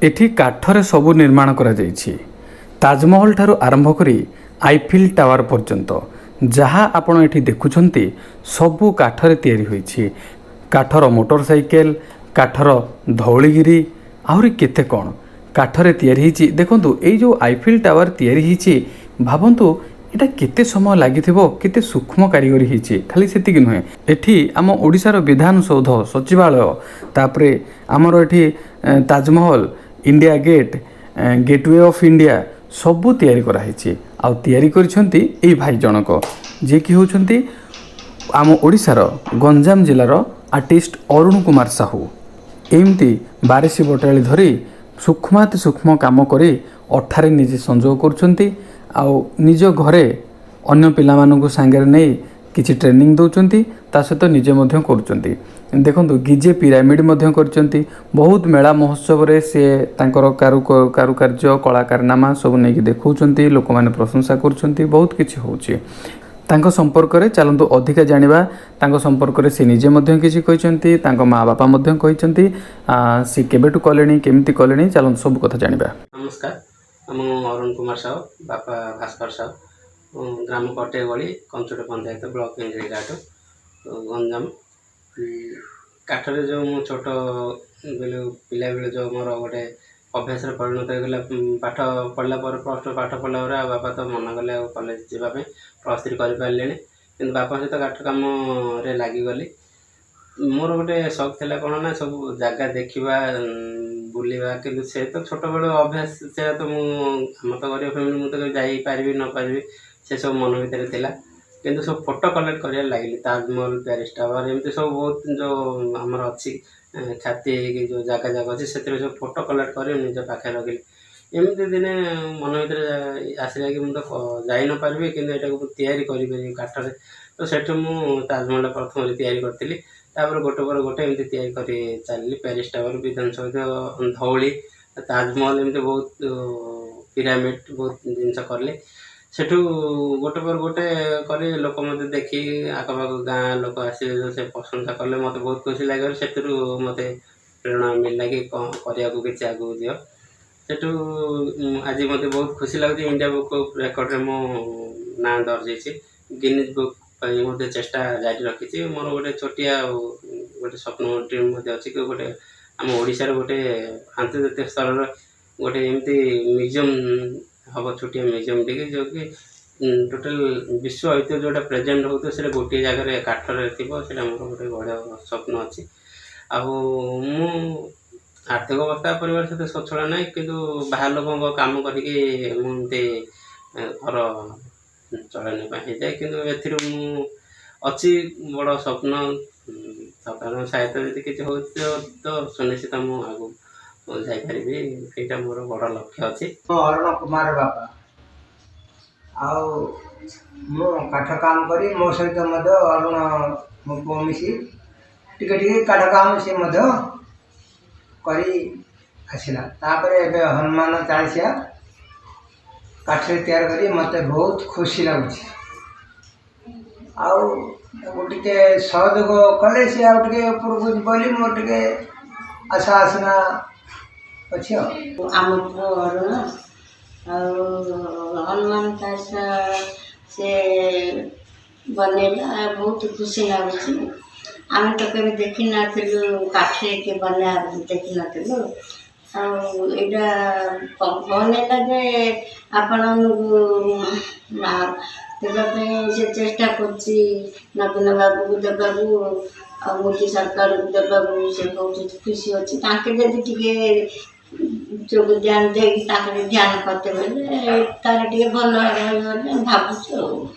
एठी काठरे सबु निर्माण करा जाइछि। ताजमहल ठारू आरंभ करी आईफिल टावर पर्यंत जहाँ आपण एठी देखुछंती सबु काठरे तयारी होइछि। काठर मोटरसाइकेल, काठर धौलीगिरी आहुरी केते कोन काठरे तयारी हिछि। देखंतु एई जो आईफिल टावर तयारी हिछि भाबंतु एटा केते समय लागिथिबो, केते सूक्ष्म कारीगरी हिछि। खाली सेतिकि नुहे, एठी आम ओडिसार विधान सौध, सचिवालय, तापरे आमर एठी Taj Mahal, India Gate, Gateway of India सबू तैयारी कराई। आउ तैयारी करिसेंती एई भाई जनक जे कि होउछंती आम ओडिसार गंजाम जिलार आर्टिस्ट अरुण कुमार साहू। एमती बारिश बटाली धरी सूक्ष्माति सूक्ष्म काम करी अठारे निजे संजोग करुछंती। आउ निज घरे अन्य पिलामानंकु सांगरे नहीं किछि ट्रेनिंग दउचंती, ता सहित निजे मध्य करुचंती। देखंतु गिजे पिरामिड मध्य करचंती। बहुत मेला महोत्सव रे से तांकर कारुकार्य कलाकारनामा सब नहीं देखौचंती, लोक माने प्रशंसा करुचंती। बहुत किछि होउची तांको संपर्क रे। चलंतु अधिका जानिबा तांको संपर्क रे। से निजे मध्य किछि कहिचंती, तांको माँ बापा मध्य कहिचंती, से केबेटु कलेनी, केमती कलेनी, चलंतु सब कथा जानिबा। नमस्कार, हम अरुण कुमार साहू, बापा भास्कर साहू, ग्राम कटेगली, कंचुट पंचायत, ब्लॉक इंजीघाट, गंजाम। काठरे जो मु छोट बेले पिला बेले जो मोर गोटे अभ्यास परिणत होगा। पाठ पढ़ला प्लस टू पाठ पढ़ला बापा तो मना कले कॉलेज जावाई, +3 कर कि बापा सहित काठ कम लगिगली। मोर गोटे शौक थी कौन ना सब जगह देखा बुलवा, कि से तो छोट बेल अभ्यास से तो मुझे तो गरीब फैमिली मुझे जापारि न पारि से सब मन भितर थिला। किंतु सब फोटो कलेक्ट कर लगे। ताजमहल, पेरिस टावर, एमती सब बहुत जो आमर अच्छी ख्याति जो जगह जगह अच्छी से सब फोटो कलेक्ट कर निज पाखे रखिली। एमती दिने मन भर आसला कि मुझे जाई न पारि कि तैयारी करी काठरे। तो सेठू मु ताजमहल प्रथम तैयारी करी। तापर गोटे पर गोटे एमती तैयारी कर चलि। पेरिस टावर, विधानसभा, धौली, ताजमहल, एमती बहुत पिरामिड बहुत जिनस कली। सेठू गोटे पर गोटे कर लोक मत देखी आखपाख गाँ लोक आस से प्रशंसा कले, मत बहुत खुशी लगे। से मत प्रेरणा मिलला कि करने को किसी आगू दियो। सेठू आज मत बहुत खुशी लगे। इंडिया बुक ऑफ रिकॉर्ड रे मो ना दर्ज है। गिनीज बुक मत चेष्टा जारी रखी। मोर गोटे छोटिया गोटे स्वप्न ड्रीम अच्छी कि गोटे आम ओडिशार गोटे आंतर्जातिक स्तर गोटे एमती म्यूजियम हम, छोटिया म्यूजियम टी जो कि टोटाल विश्व ऐतिह्य जोटा प्रेजेंट होता है गोटे जगह काठर थी। मोर गोटे बड़ा स्वप्न अच्छी। आर्थिक अवस्था परिवार सहित सचल ना, कि बाहर लोक कम करके मुझे घर चलने जाए। कि अच्छी बड़ स्वप्न सरकार सहायता यदि किसी हो तो सुनिश्चित मुझे जापारि। ये मोर बड़ लक्ष्य अच्छी। अरुण कुमार बापा मु काठ काम करी मो सहित अरुण मो पुओ मिसी टिके टिके काठ काम से करी आसला। तापर एबे हनुमान चालीसा काठरे तैयार करी मते बहुत खुशी लगुच। टे सहयोग कले से आगे ऊपर बोली मोर टे आशा आसना अच्छी। आम पु अरुण हनुमान चालीसा से बनैला बहुत खुशी लगुच। आम तो कभी देखी नथिलु काठे के बना देखी नथिलु। यहाँ बनैला जे आपण से चेष्टा करछि नवीन बाबू को देवाकू, मोदी सरकार को देवाकू से बहुत खुशी अच्छी। ताके जदि टिके जो ध्यान दे ध्यान करते तार टे भल भावुँ।